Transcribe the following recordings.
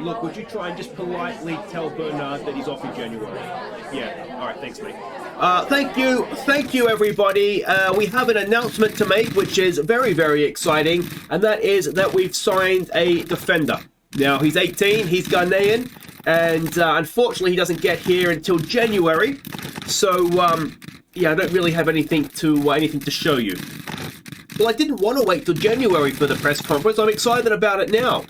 Look, would you try and just politely tell Bernard that he's off in January? Yeah. All right. Thanks, mate. Thank you, everybody. We have an announcement to make, which is very, very exciting, and that is that we've signed a defender. Now, he's 18, he's Ghanaian, and unfortunately he doesn't get here until January, so yeah, I don't really have anything to show you. Well, I didn't want to wait till January for the press conference. I'm excited about it now.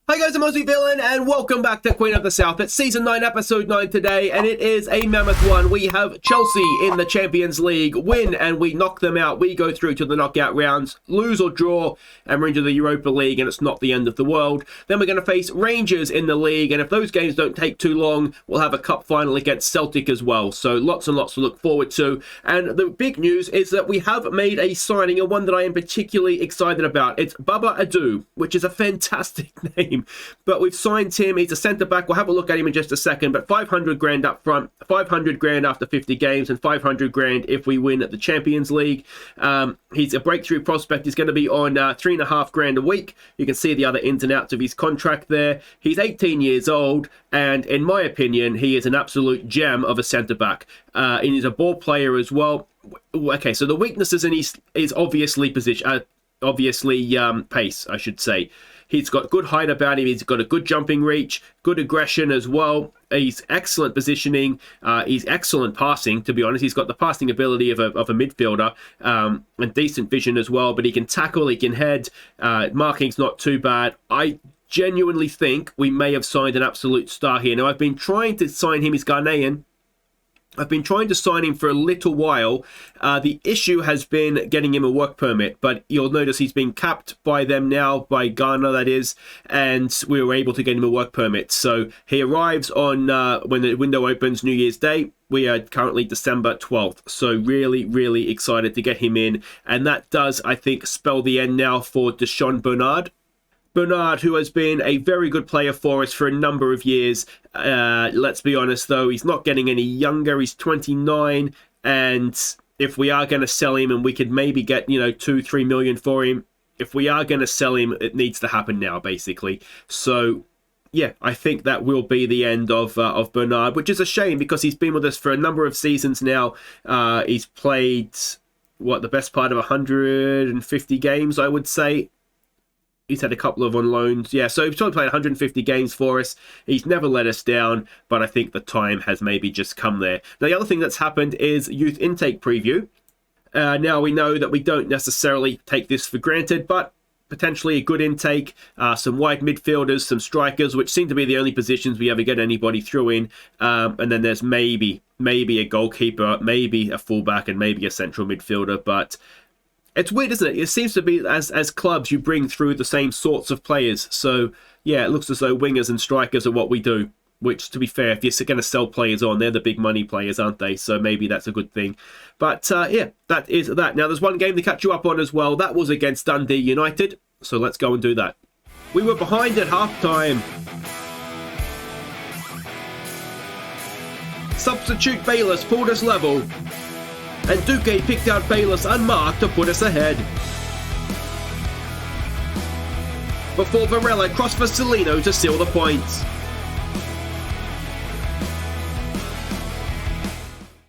Hi guys, I'm Aussie Villain, and welcome back to Queen of the South. It's Season 9, Episode 9 today, and it is a mammoth one. We have Chelsea in the Champions League. Win, and we knock them out. We go through to the knockout rounds, lose or draw, and we're into the Europa League, and it's not the end of the world. Then we're going to face Rangers in the league, and if those games don't take too long, we'll have a cup final against Celtic as well. So lots and lots to look forward to. And the big news is that we have made a signing, and one that I am particularly excited about. It's Baba Adu, which is a fantastic name. But we've signed him. He's a centre-back. We'll have a look at him in just a second. But 500 grand up front, 500 grand after 50 games, and 500 grand if we win at the Champions League. He's a breakthrough prospect. He's going to be on 3.5 grand a week. You can see the other ins and outs of his contract there. He's 18 years old, and in my opinion, he is an absolute gem of a centre-back. And he's a ball player as well. Okay, so the weaknesses in his is obviously position, pace, I should say. He's got good height about him. He's got a good jumping reach, good aggression as well. He's excellent positioning. He's excellent passing, to be honest. He's got the passing ability of a midfielder and decent vision as well. But he can tackle, he can head. Marking's not too bad. I genuinely think we may have signed an absolute star here. Now, I've been trying to sign him. He's Ghanaian. I've been trying to sign him for a little while. The issue has been getting him a work permit, but you'll notice he's been capped by them now, by Ghana that is, and we were able to get him a work permit. So he arrives on when the window opens New Year's Day. We are currently December 12th, so really, really excited to get him in. And that does, I think, spell the end now for Deshaun Bernard. Bernard, who has been a very good player for us for a number of years. Let's be honest, though, he's not getting any younger. He's 29, and if we are going to sell him, and we could maybe get, 2-3 million for him, if we are going to sell him, it needs to happen now, basically. So, yeah, I think that will be the end of Bernard, which is a shame because he's been with us for a number of seasons now. He's played, the best part of 150 games, I would say. He's had a couple of on loans. Yeah, so he's only played 150 games for us. He's never let us down, but I think the time has maybe just come there. Now, the other thing that's happened is youth intake preview. Now, we know that we don't necessarily take this for granted, but potentially a good intake, some wide midfielders, some strikers, which seem to be the only positions we ever get anybody through in. And then there's maybe a goalkeeper, maybe a fullback, and maybe a central midfielder, but it's weird, isn't it? It seems to be as clubs you bring through the same sorts of players. So, yeah, it looks as though wingers and strikers are what we do. Which, to be fair, if you're going to sell players on, they're the big money players, aren't they? So maybe that's a good thing. But, yeah, that is that. Now, there's one game to catch you up on as well. That was against Dundee United. So let's go and do that. We were behind at halftime. Substitute Bayless pulled us level. And Duque picked out Bayless unmarked to put us ahead. Before Varela crossed for Celino to seal the points.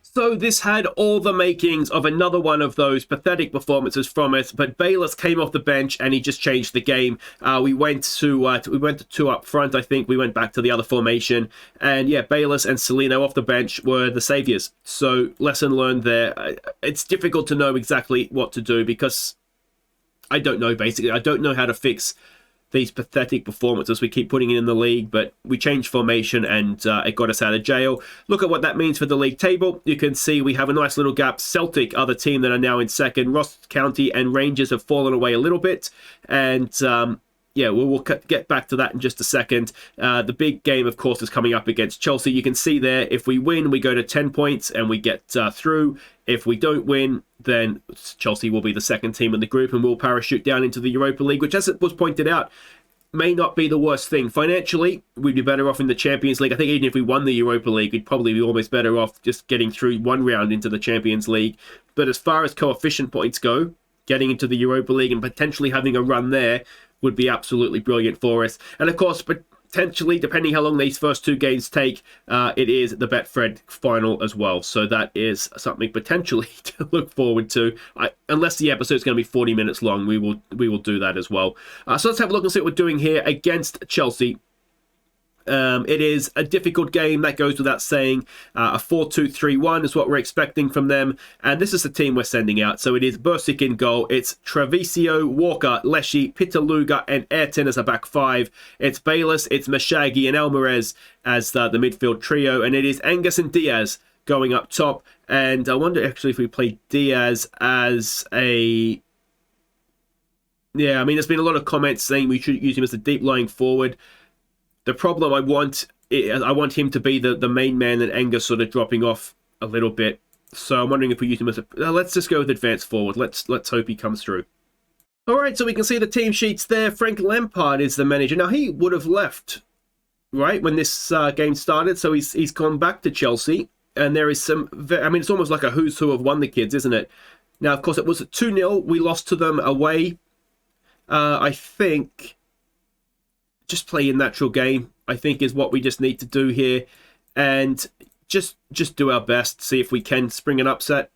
So this had all the makings of another one of those pathetic performances from us, but Bayless came off the bench and he just changed the game. We went to two up front, I think. We went back to the other formation, and yeah, Bayless and Celino off the bench were the saviours. So lesson learned there. It's difficult to know exactly what to do because I don't know, basically. I don't know how to fix these pathetic performances we keep putting in the league, but we changed formation and it got us out of jail. Look at what that means for the league table. You can see we have a nice little gap. Celtic are the team that are now in second. Ross County and Rangers have fallen away a little bit, and yeah, we'll get back to that in just a second. The big game, of course, is coming up against Chelsea. You can see there, if we win, we go to 10 points and we get through. If we don't win, then Chelsea will be the second team in the group and we'll parachute down into the Europa League, which, as it was pointed out, may not be the worst thing. Financially, we'd be better off in the Champions League. I think even if we won the Europa League, we'd probably be almost better off just getting through one round into the Champions League. But as far as coefficient points go, getting into the Europa League and potentially having a run there would be absolutely brilliant for us. And of course, potentially, depending how long these first 2 games take, it is the Betfred final as well. So that is something potentially to look forward to. Unless the episode's going to be 40 minutes long, we will do that as well. So let's have a look and see what we're doing here against Chelsea. It is a difficult game, that goes without saying. A 4-2-3-1 is what we're expecting from them. And this is the team we're sending out. So it is Bursic in goal. It's Treviso, Walker, Leshy, Pitaluga, and Ayrton as a back 5. It's Bayless, it's Mashagi, and Alvarez as the midfield trio. And it is Angus and Diaz going up top. And I wonder actually if we play Diaz as a... Yeah, I mean, there's been a lot of comments saying we should use him as a deep lying forward. The problem I want him to be the main man and Angus sort of dropping off a little bit. So I'm wondering if we use him as a... let's just go with advanced forward. Let's hope he comes through. All right, so we can see the team sheets there. Frank Lampard is the manager. Now, he would have left, right, when this game started. So he's gone back to Chelsea. And there is some... I mean, it's almost like a who's who of won the kids, isn't it? Now, of course, it was 2-0. We lost to them away. I think... just play a natural game, I think, is what we just need to do here. And just do our best, see if we can spring an upset.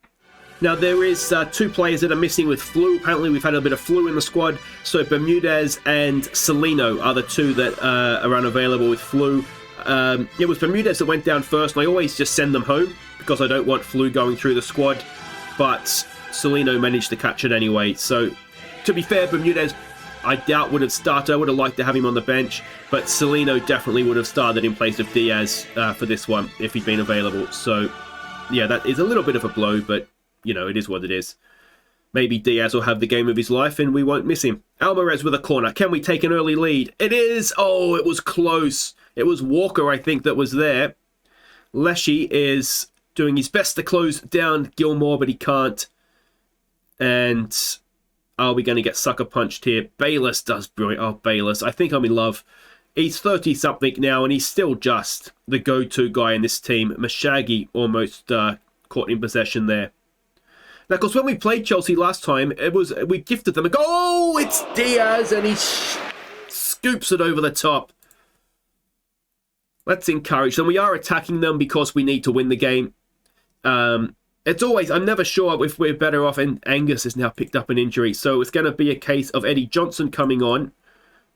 Now, there is 2 players that are missing with flu. Apparently, we've had a bit of flu in the squad. So, Bermudez and Celino are the 2 that are unavailable with flu. It was Bermudez that went down first, and I always just send them home because I don't want flu going through the squad. But Celino managed to catch it anyway. So, to be fair, Bermudez... I doubt would have started. I would have liked to have him on the bench, but Celino definitely would have started in place of Diaz for this one if he'd been available. So, yeah, that is a little bit of a blow, but, you know, it is what it is. Maybe Diaz will have the game of his life and we won't miss him. Alvarez with a corner. Can we take an early lead? It is! Oh, it was close. It was Walker, I think, that was there. Leshy is doing his best to close down Gilmore, but he can't. And... are we going to get sucker punched here? Bayless does brilliant. Oh, Bayless. I think I'm in love. He's 30-something now, and he's still just the go-to guy in this team. Mashagi almost caught in possession there. Now, of course, when we played Chelsea last time, we gifted them a goal. Oh, it's Diaz, and he scoops it over the top. Let's encourage them. We are attacking them because we need to win the game. It's always, I'm never sure if we're better off, and Angus has now picked up an injury. So it's going to be a case of Eddie Johnson coming on.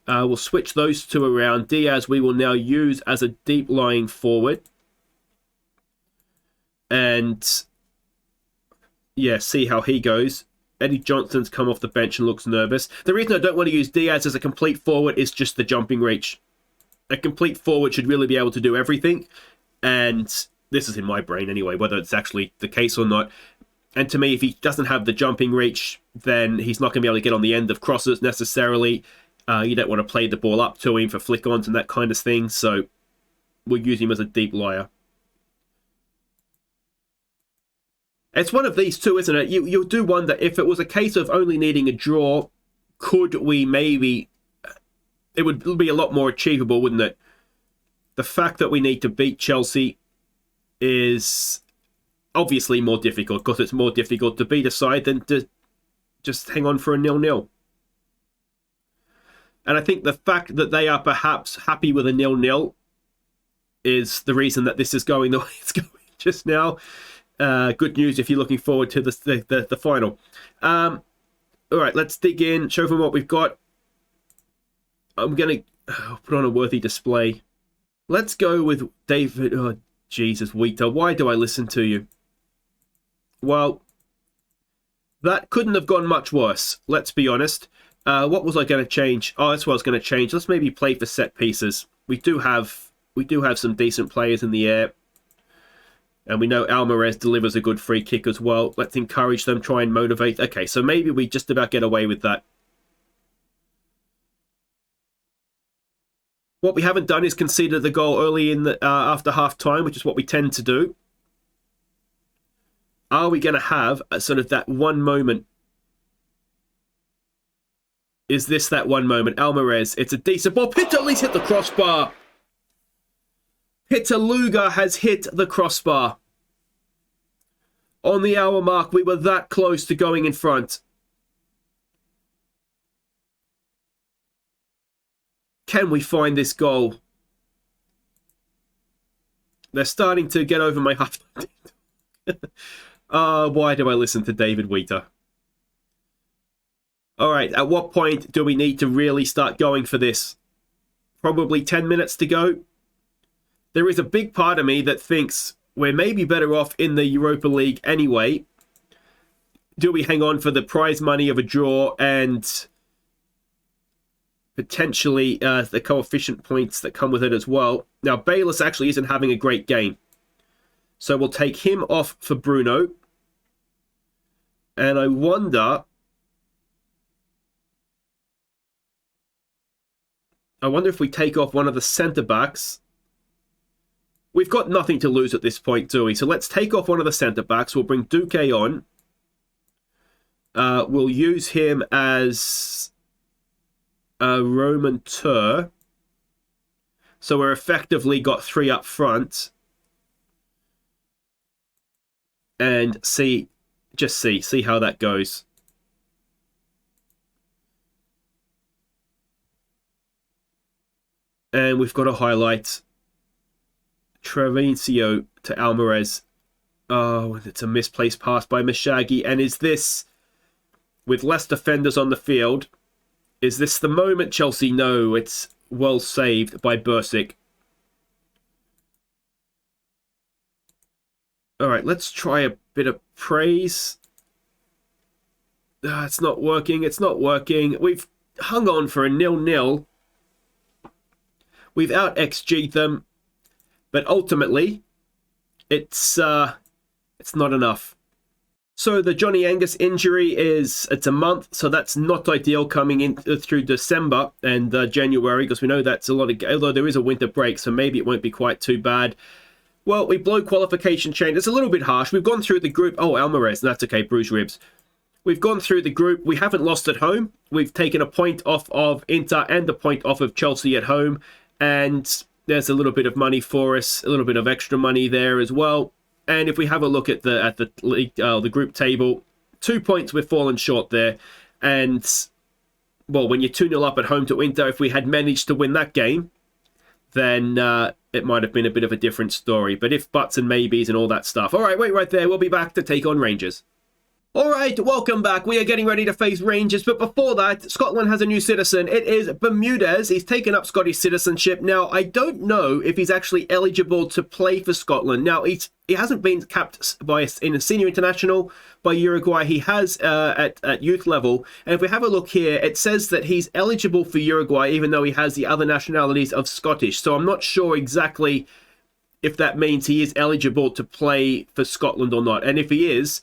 We'll switch those 2 around. Diaz we will now use as a deep lying forward. And, yeah, see how he goes. Eddie Johnson's come off the bench and looks nervous. The reason I don't want to use Diaz as a complete forward is just the jumping reach. A complete forward should really be able to do everything. And... this is in my brain anyway, whether it's actually the case or not. And to me, if he doesn't have the jumping reach, then he's not going to be able to get on the end of crosses necessarily. You don't want to play the ball up to him for flick-ons and that kind of thing. So we'll use him as a deep liar. It's one of these 2, isn't it? You do wonder if it was a case of only needing a draw, could we maybe... it would be a lot more achievable, wouldn't it? The fact that we need to beat Chelsea is obviously more difficult because it's more difficult to beat a side than to just hang on for a 0-0. And I think the fact that they are perhaps happy with a 0-0 is the reason that this is going the way it's going just now. Good news if you're looking forward to the final. All right, let's dig in, show them what we've got. I'm going to put on a worthy display. Let's go with David... oh, Jesus, Wheater, why do I listen to you? Well, that couldn't have gone much worse, let's be honest. What was I going to change? Oh, that's what I was going to change. Let's maybe play for set pieces. We do have some decent players in the air. And we know Alvarez delivers a good free kick as well. Let's encourage them, try and motivate. Okay, so maybe we just about get away with that. What we haven't done is conceded the goal early in the after half-time, which is what we tend to do. Are we going to have a sort of that one moment Is this that one moment? Alvarez, it's a decent ball. Pitaluga's hit the crossbar. Pitaluga has hit the crossbar. On the hour mark, we were that close to going in front. Can we find this goal? They're starting to get over my half. Why do I listen to David Wheater? All right, at what point do we need to really start going for this? Probably 10 minutes to go. There is a big part of me that thinks we're maybe better off in the Europa League anyway. Do we hang on for the prize money of a draw and potentially the coefficient points that come with it as well? Now, Bayless actually isn't having a great game. So we'll take him off for Bruno. And I wonder if we take off one of the centre-backs. We've got nothing to lose at this point, do we? So let's take off one of the centre-backs. We'll bring Duque on. We'll use him as a Roman Tur. So we're effectively got 3 up front. And see how that goes. And we've got a highlight. Treviso to Alvarez. Oh, it's a misplaced pass by Mashagi. And is this, with less defenders on the field, is this the moment, Chelsea? No, it's well saved by Bursic. All right, let's try a bit of praise. It's not working. It's not working. We've hung on for a 0-0. We've out-XG'd them. But ultimately, it's not enough. So the Johnny Angus injury it's a month, so that's not ideal coming in through December and January, because we know that's a lot of, although there is a winter break, so maybe it won't be quite too bad. Well, we blow qualification chain. It's a little bit harsh. We've gone through the group. Oh, Alvarez, that's okay, bruised ribs. We've gone through the group. We haven't lost at home. We've taken a point off of Inter and a point off of Chelsea at home, and there's a little bit of money for us, a little bit of extra money there as well. And if we have a look at the group table, 2 points we've fallen short there. And, well, when you're 2-0 up at home to Inter, if we had managed to win that game, then it might have been a bit of a different story. But if buts and maybes and all that stuff. All right, wait right there. We'll be back to take on Rangers. All right, welcome back. We are getting ready to face Rangers, but before that, Scotland has a new citizen. It is Bermudez. He's taken up Scottish citizenship. Now, I don't know if he's actually eligible to play for Scotland. Now, he hasn't been capped in a senior international by Uruguay. He has at youth level. And if we have a look here, it says that he's eligible for Uruguay, even though he has the other nationalities of Scottish. So I'm not sure exactly if that means he is eligible to play for Scotland or not. And if he is,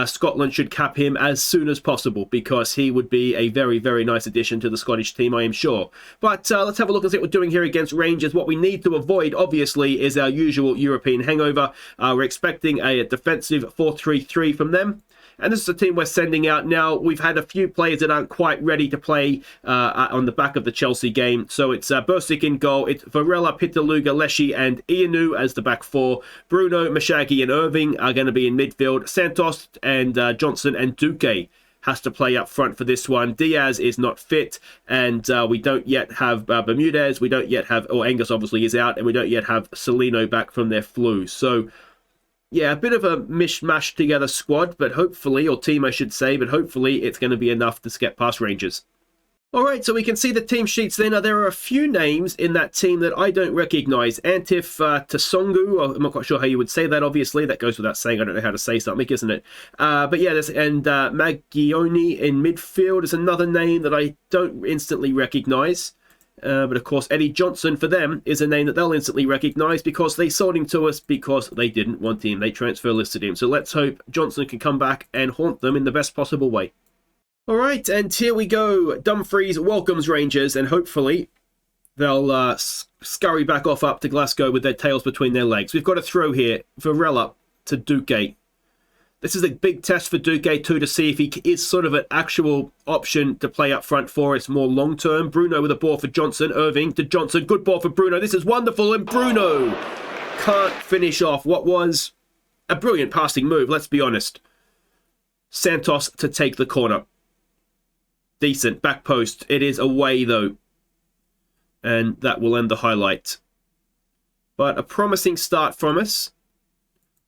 Scotland should cap him as soon as possible, because he would be a very, very nice addition to the Scottish team, I am sure. But let's have a look and see what we're doing here against Rangers. What we need to avoid, obviously, is our usual European hangover. We're expecting a defensive 4-3-3 from them. And this is the team we're sending out now. We've had a few players that aren't quite ready to play on the back of the Chelsea game. So it's Bursic in goal. It's Varela, Pitaluga, Leshy, and Ianu as the back four. Bruno, Mashagi, and Irving are going to be in midfield. Santos and Johnson and Duque has to play up front for this one. Diaz is not fit, and we don't yet have Bermudez. We don't yet have, Angus obviously is out, and we don't yet have Celino back from their flu. So yeah, a bit of a mishmash together squad, but hopefully, or team I should say, but hopefully it's going to be enough to get past Rangers. All right, so we can see the team sheets there. Now, there are a few names in that team that I don't recognise. Antif Tasongu, I'm not quite sure how you would say that, obviously. That goes without saying. I don't know how to say something, isn't it? But yeah, Maggioni in midfield is another name that I don't instantly recognise. But of course, Eddie Johnson for them is a name that they'll instantly recognise, because they sold him to us because they didn't want him. They transfer listed him. So let's hope Johnson can come back and haunt them in the best possible way. All right, and here we go. Dumfries welcomes Rangers, and hopefully they'll scurry back off up to Glasgow with their tails between their legs. We've got a throw here. Varela to Duque. This is a big test for Duque too, to see if he is sort of an actual option to play up front for us more long term. Bruno with a ball for Johnson. Irving to Johnson. Good ball for Bruno. This is wonderful. And Bruno can't finish off what was a brilliant passing move, let's be honest. Santos to take the corner. Decent. Back post. It is away though. And that will end the highlight. But a promising start from us.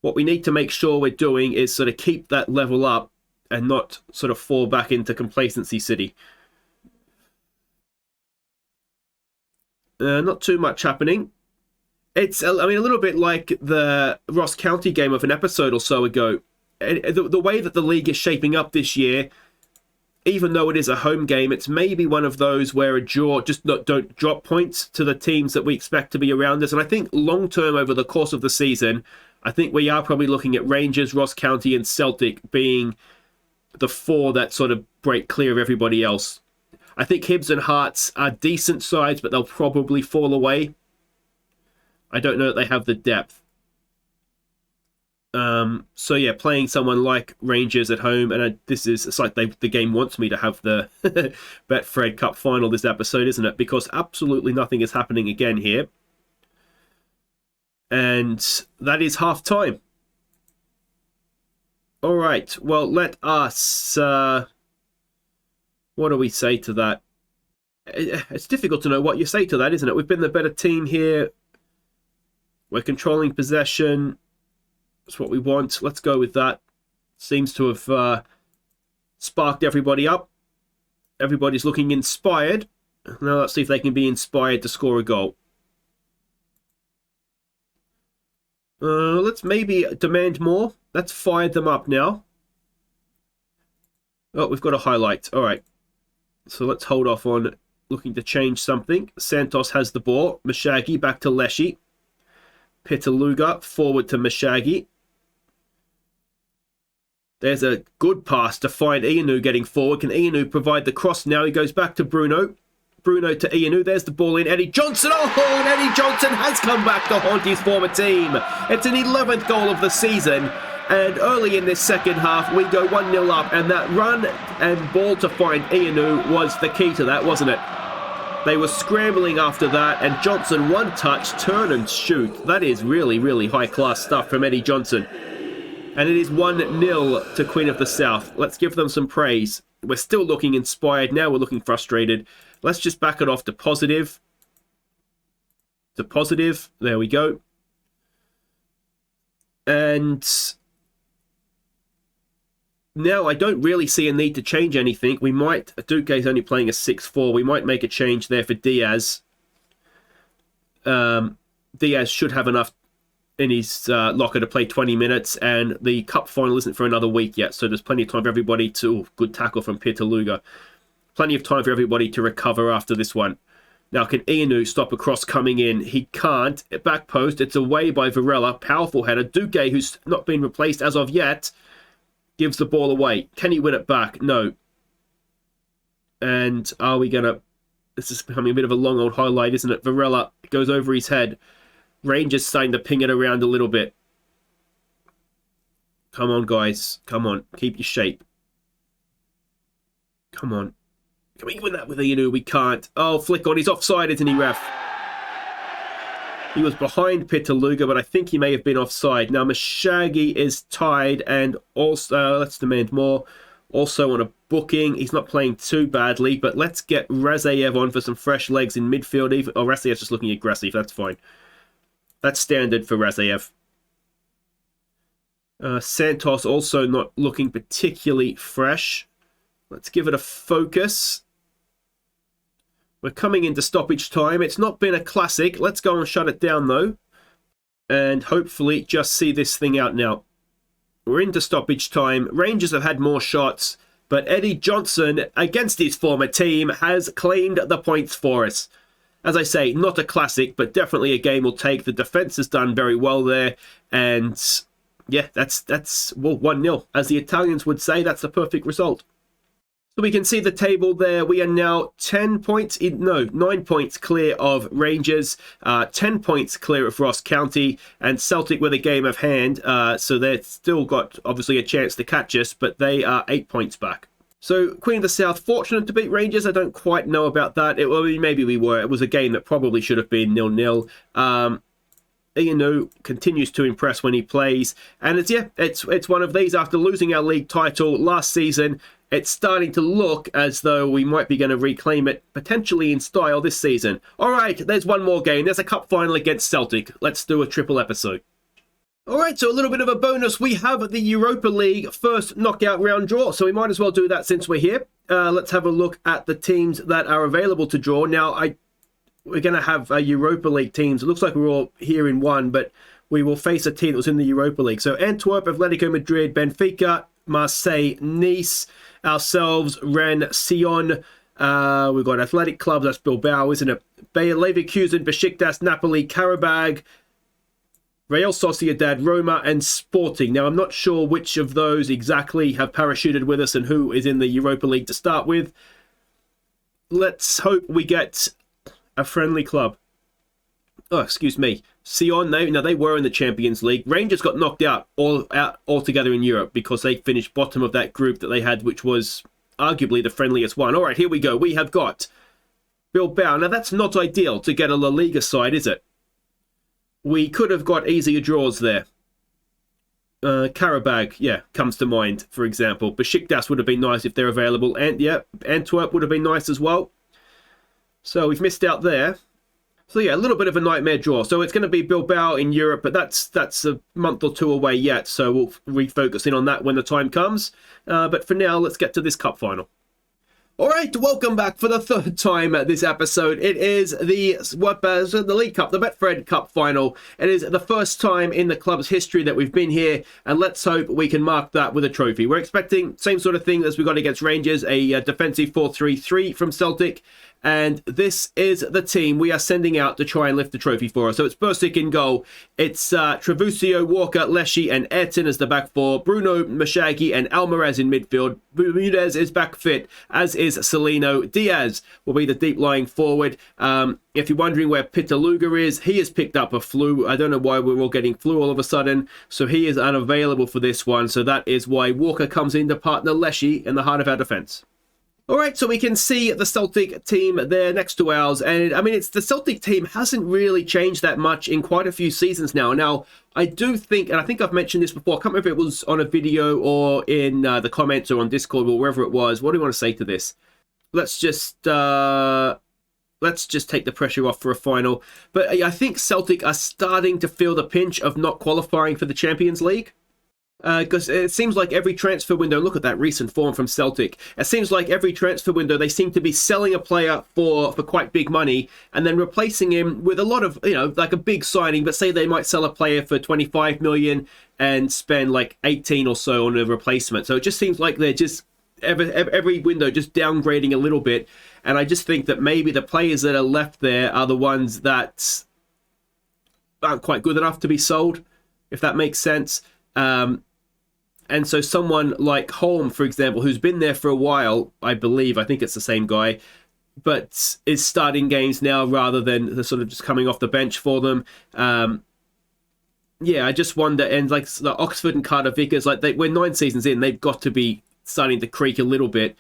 What we need to make sure we're doing is sort of keep that level up and not sort of fall back into complacency city. Not too much happening. It's, I mean, a little bit like the Ross County game of an episode or so ago. The way that the league is shaping up this year, even though it is a home game, it's maybe one of those where a draw just don't drop points to the teams that we expect to be around us. And I think long term over the course of the season, I think we are probably looking at Rangers, Ross County and Celtic being the four that sort of break clear of everybody else. I think Hibs and Hearts are decent sides, but they'll probably fall away. I don't know that they have the depth. So yeah, playing someone like Rangers at home, and it's like the game wants me to have the Betfred Cup final this episode, isn't it? Because absolutely nothing is happening again here. And that is half time. All right, well, let us... what do we say to that? It's difficult to know what you say to that, isn't it? We've been the better team here. We're controlling possession. That's what we want. Let's go with that. Seems to have sparked everybody up. Everybody's looking inspired. Now let's see if they can be inspired to score a goal. Let's maybe demand more. Let's fire them up now. Oh, we've got a highlight. All right. So let's hold off on looking to change something. Santos has the ball. Mashagi back to Leshy. Pitaluga forward to Mashagi. There's a good pass to find Ianu getting forward. Can Ianu provide the cross now? He goes back to Bruno. Bruno to Ianu. There's the ball in. Eddie Johnson. Oh, and Eddie Johnson has come back to haunt his former team. It's an 11th goal of the season. And early in this second half, we go 1-0 up. And that run and ball to find Ianu was the key to that, wasn't it? They were scrambling after that. And Johnson, one touch, turn and shoot. That is really, really high-class stuff from Eddie Johnson. And it is 1-0 to Queen of the South. Let's give them some praise. We're still looking inspired. Now we're looking frustrated. Let's just back it off to positive. To positive. There we go. And now I don't really see a need to change anything. We might... Duque's only playing a 6-4. We might make a change there for Diaz. Diaz should have enough in his locker to play 20 minutes, and the cup final isn't for another week yet, so there's plenty of time for everybody to... Oh, good tackle from Pitaluga. Plenty of time for everybody to recover after this one. Now, can Ianu stop a cross coming in? He can't. Back post, it's away by Varela. Powerful header. Duque, who's not been replaced as of yet, gives the ball away. Can he win it back? No. And are we going to... This is becoming a bit of a long old highlight, isn't it? Varela goes over his head. Rangers starting to ping it around a little bit. Come on, guys. Come on. Keep your shape. Come on. Can we win that with Ianu? We can't. Oh, flick on. He's offside, isn't he, ref? He was behind Pitaluga, but I think he may have been offside. Now, Mashagi is tied, and also, let's demand more. Also on a booking. He's not playing too badly, but let's get Razayev on for some fresh legs in midfield. Even, oh, Razayev's just looking aggressive. That's fine. That's standard for Razayev. Santos also not looking particularly fresh. Let's give it a focus. We're coming into stoppage time. It's not been a classic. Let's go and shut it down, though. And hopefully just see this thing out now. We're into stoppage time. Rangers have had more shots, but Eddie Johnson, against his former team, has claimed the points for us. As I say, not a classic, but definitely a game we'll take. The defence has done very well there. And yeah, that's well, 1-0. As the Italians would say, that's a perfect result. So we can see the table there. We are now 9 points clear of Rangers, 10 points clear of Ross County, and Celtic with a game of hand. So they've still got, obviously, a chance to catch us, but they are 8 points back. So Queen of the South, fortunate to beat Rangers. I don't quite know about that. Maybe we were. It was a game that probably should have been 0-0. Continues to impress when he plays. And it's one of these. After losing our league title last season, it's starting to look as though we might be going to reclaim it, potentially in style this season. All right, there's one more game. There's a cup final against Celtic. Let's do a triple episode. All right, so a little bit of a bonus. We have the Europa League first knockout round draw, so we might as well do that since we're here. Let's have a look at the teams that are available to draw. Now, we're going to have Europa League teams. It looks like we're all here in one, but we will face a team that was in the Europa League. So Antwerp, Atletico Madrid, Benfica, Marseille, Nice, ourselves, Rennes, Sion. We've got Athletic Club, that's Bilbao, isn't it? Bayer Leverkusen, Besiktas, Napoli, Karabag, Real Sociedad, Roma, and Sporting. Now, I'm not sure which of those exactly have parachuted with us and who is in the Europa League to start with. Let's hope we get a friendly club. Oh, excuse me. Sion, they were in the Champions League. Rangers got knocked out altogether in Europe because they finished bottom of that group that they had, which was arguably the friendliest one. All right, here we go. We have got Bilbao. Now, that's not ideal to get a La Liga side, is it? We could have got easier draws there. Karabag, comes to mind, for example. Besiktas would have been nice if they're available. And, Antwerp would have been nice as well. So we've missed out there. So a little bit of a nightmare draw. So it's going to be Bilbao in Europe, but that's a month or two away yet. So we'll refocus in on that when the time comes. But for now, let's get to this cup final. All right, welcome back for the third time at this episode. It is the League Cup, the Betfred Cup final. It is the first time in the club's history that we've been here, and let's hope we can mark that with a trophy. We're expecting same sort of thing as we got against Rangers, a defensive 4-3-3 from Celtic. And this is the team we are sending out to try and lift the trophy for us. So it's Bursik in goal. It's Trevusio, Walker, Leshy, and Ayrton as the back four. Bruno, Mashagi, and Almaraz in midfield. Bermudez is back fit, as is Celino. Diaz will be the deep-lying forward. If you're wondering where Pitaluga is, he has picked up a flu. I don't know why we're all getting flu all of a sudden. So he is unavailable for this one. So that is why Walker comes in to partner Leshy in the heart of our defence. All right, so we can see the Celtic team there next to ours. And, the Celtic team hasn't really changed that much in quite a few seasons now. Now, I do think, and I think I've mentioned this before, I can't remember if it was on a video or in the comments or on Discord or wherever it was. What do you want to say to this? Let's just take the pressure off for a final. But I think Celtic are starting to feel the pinch of not qualifying for the Champions League. Because it seems like every transfer window, look at that recent form from Celtic. It seems like every transfer window, they seem to be selling a player for quite big money and then replacing him with a lot of, like a big signing. But say they might sell a player for 25 million and spend like 18 or so on a replacement. So it just seems like they're just every window just downgrading a little bit. And I just think that maybe the players that are left there are the ones that aren't quite good enough to be sold, if that makes sense. And so someone like Holm, for example, who's been there for a while, I think it's the same guy, but is starting games now rather than the sort of just coming off the bench for them. I just wonder, and like the Oxford and Carter Vickers, we're 9 seasons in, they've got to be starting to creak a little bit.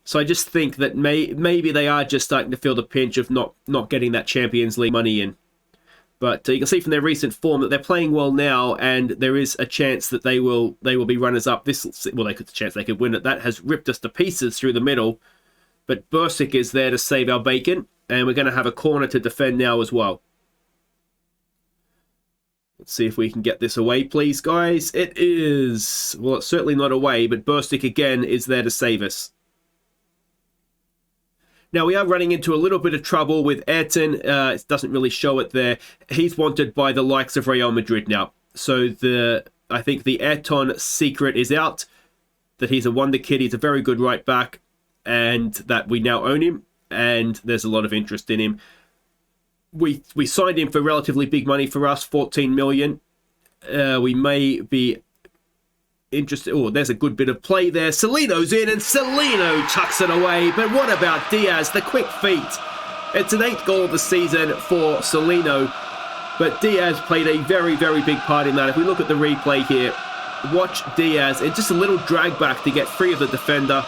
So I just think that maybe they are just starting to feel the pinch of not getting that Champions League money in. But you can see from their recent form that they're playing well now, and there is a chance that they will be runners up. There's a chance they could win it. That has ripped us to pieces through the middle. But Bursik is there to save our bacon, and we're going to have a corner to defend now as well. Let's see if we can get this away, please, guys. It is, well, it's certainly not away, but Bursik again is there to save us. Now, we are running into a little bit of trouble with Ayrton. It doesn't really show it there. He's wanted by the likes of Real Madrid now. So I think the Ayrton secret is out, that he's a wonder kid. He's a very good right back, and that we now own him, and there's a lot of interest in him. We signed him for relatively big money for us, 14 million. We may be interesting. Oh, there's a good bit of play there. Celino's in, and Celino tucks it away. But what about Diaz? The quick feet. It's an 8th goal of the season for Celino. But Diaz played a very, very big part in that. If we look at the replay here, watch Diaz. It's just a little drag back to get free of the defender.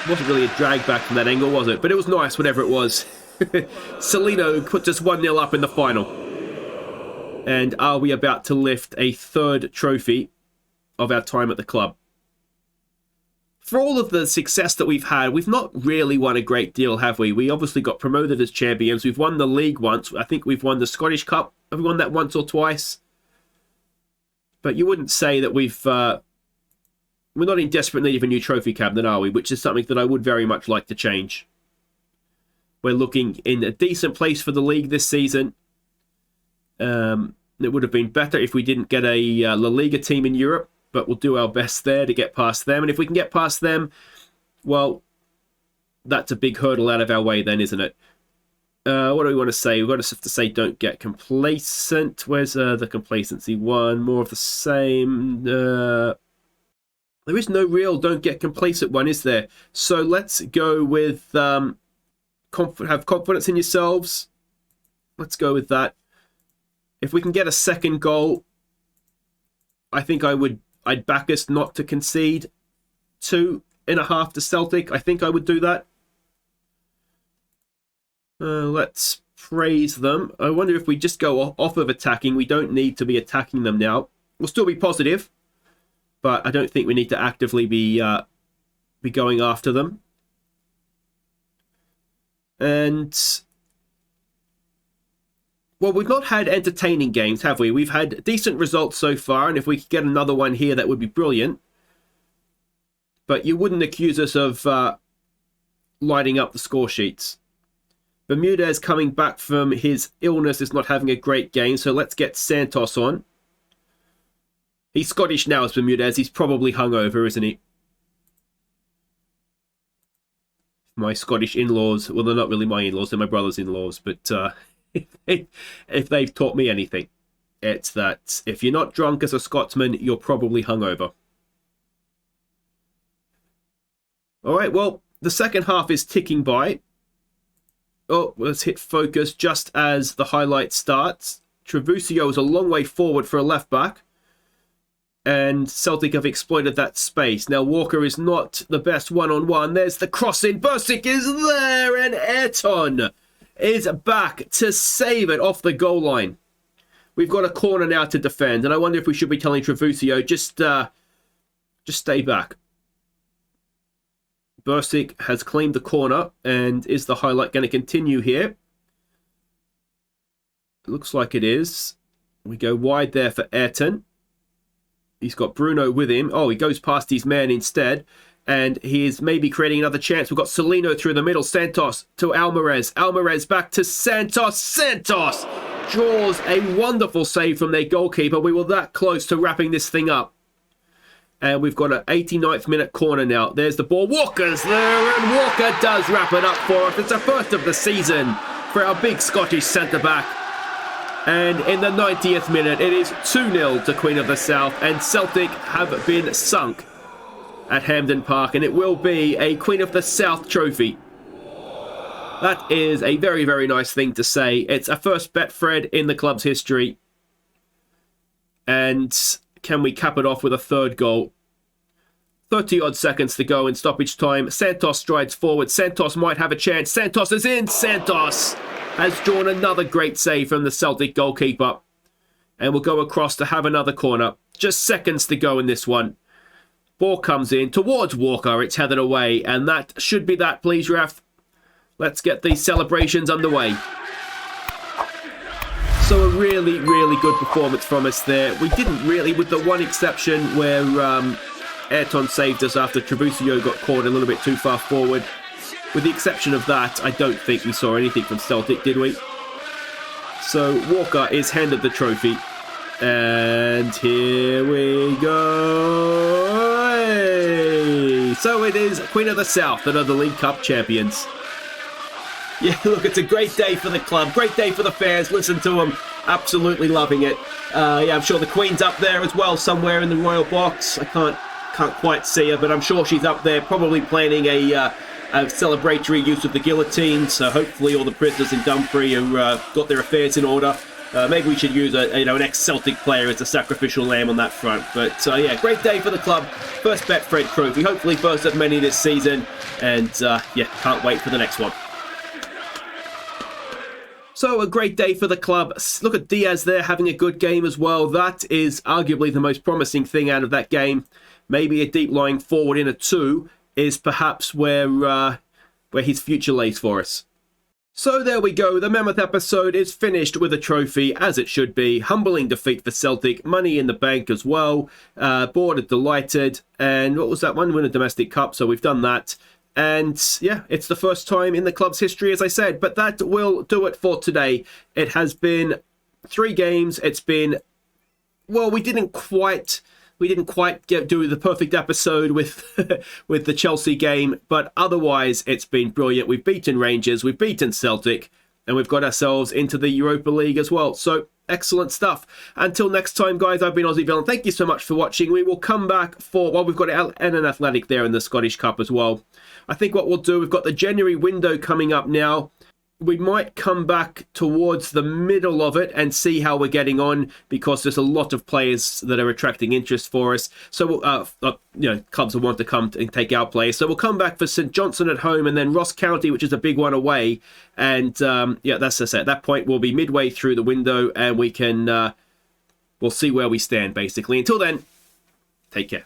Wasn't really a drag back from that angle, was it? But it was nice, whatever it was. Celino puts us 1-0 up in the final. And are we about to lift a 3rd trophy of our time at the club? For all of the success that we've had, we've not really won a great deal, have we? We obviously got promoted as champions. We've won the league once. I think we've won the Scottish Cup. Have we won that once or twice? But you wouldn't say that we're not in desperate need of a new trophy cabinet, are we? Which is something that I would very much like to change. We're looking in a decent place for the league this season. It would have been better if we didn't get a La Liga team in Europe, but we'll do our best there to get past them. And if we can get past them, well, that's a big hurdle out of our way then, isn't it? What do we want to say? We've got to say don't get complacent. Where's the complacency one? More of the same. There is no real don't get complacent one, is there? So let's go with have confidence in yourselves. Let's go with that. If we can get a 2nd goal, I think I'd back us not to concede 2.5 to Celtic. I think I would do that. Let's praise them. I wonder if we just go off of attacking. We don't need to be attacking them now. We'll still be positive, but I don't think we need to actively be going after them. And well, we've not had entertaining games, have we? We've had decent results so far, and if we could get another one here, that would be brilliant. But you wouldn't accuse us of lighting up the score sheets. Bermudez coming back from his illness is not having a great game, so let's get Santos on. He's Scottish now as Bermudez. He's probably hungover, isn't he? My Scottish in-laws, well, they're not really my in-laws, they're my brother's in-laws, but if they've taught me anything, it's that if you're not drunk as a Scotsman, you're probably hungover. All right, well, the second half is ticking by. Oh, let's hit focus just as the highlight starts. Trevusio is a long way forward for a left-back. And Celtic have exploited that space. Now, Walker is not the best one-on-one. There's the crossing. Bursic is there, and Ayrton is back to save it off the goal line. We've got a corner now to defend, and I wonder if we should be telling Trevusio, just stay back. Bursic has claimed the corner, and is the highlight going to continue here? It looks like it is. We go wide there for Ayrton. He's got Bruno with him. Oh, he goes past his man instead. And he is maybe creating another chance. We've got Celino through the middle. Santos to Almarez. Almarez back to Santos. Santos draws a wonderful save from their goalkeeper. We were that close to wrapping this thing up. And we've got an 89th minute corner now. There's the ball. Walker's there. And Walker does wrap it up for us. It's the first of the season for our big Scottish centre-back. And in the 90th minute, it is 2-0 to Queen of the South. And Celtic have been sunk at Hampden Park. And it will be a Queen of the South trophy. That is a very, very nice thing to say. It's a first Betfred in the club's history. And can we cap it off with a third goal? 30-odd seconds to go in stoppage time. Santos strides forward. Santos might have a chance. Santos is in. Santos has drawn another great save from the Celtic goalkeeper. And we'll go across to have another corner. Just seconds to go in this one. Ball comes in towards Walker. It's headed away. And that should be that, please, ref. Let's get these celebrations underway. So a really, really good performance from us there. We didn't really, with the one exception where Ayrton saved us after Trevusio got caught a little bit too far forward. With the exception of that, I don't think we saw anything from Celtic, did we? So Walker is handed the trophy. And here we go. Hey! So it is Queen of the South that are the League Cup champions. Yeah, look, it's a great day for the club. Great day for the fans. Listen to them. absolutely loving it. Yeah, I'm sure the Queen's up there as well, somewhere in the royal box. I can't quite see her, but I'm sure she's up there, probably planning a celebratory use of the guillotine. So hopefully all the prisoners in Dumfries have got their affairs in order. Maybe we should use an ex-Celtic player as a sacrificial lamb on that front. But yeah, great day for the club. First Betfred trophy, hopefully first of many this season. And yeah, can't wait for the next one. So a great day for the club. Look at Diaz there having a good game as well. That is arguably the most promising thing out of that game. Maybe a deep lying forward in a 2 is perhaps where his future lays for us. So there we go, the Mammoth episode is finished with a trophy, as it should be. Humbling defeat for Celtic, money in the bank as well. Board are delighted, and what was that one? Win a domestic cup, so we've done that. And yeah, it's the first time in the club's history, as I said, but that will do it for today. It has been 3 games. It's been, well, we didn't quite do the perfect episode with with the Chelsea game, but otherwise it's been brilliant. We've beaten Rangers, we've beaten Celtic, and we've got ourselves into the Europa League as well. So excellent stuff. Until next time, guys, I've been Aussie Villain. Thank you so much for watching. We will come back for, well, we've got an Athletic there in the Scottish Cup as well. I think what we'll do, we've got the January window coming up now. We might come back towards the middle of it and see how we're getting on, because there's a lot of players that are attracting interest for us. So, clubs will want to come and take our players. So we'll come back for St Johnstone at home and then Ross County, which is a big one away. And yeah, that's it. At that point, we'll be midway through the window and we can, we'll see where we stand, basically. Until then, take care.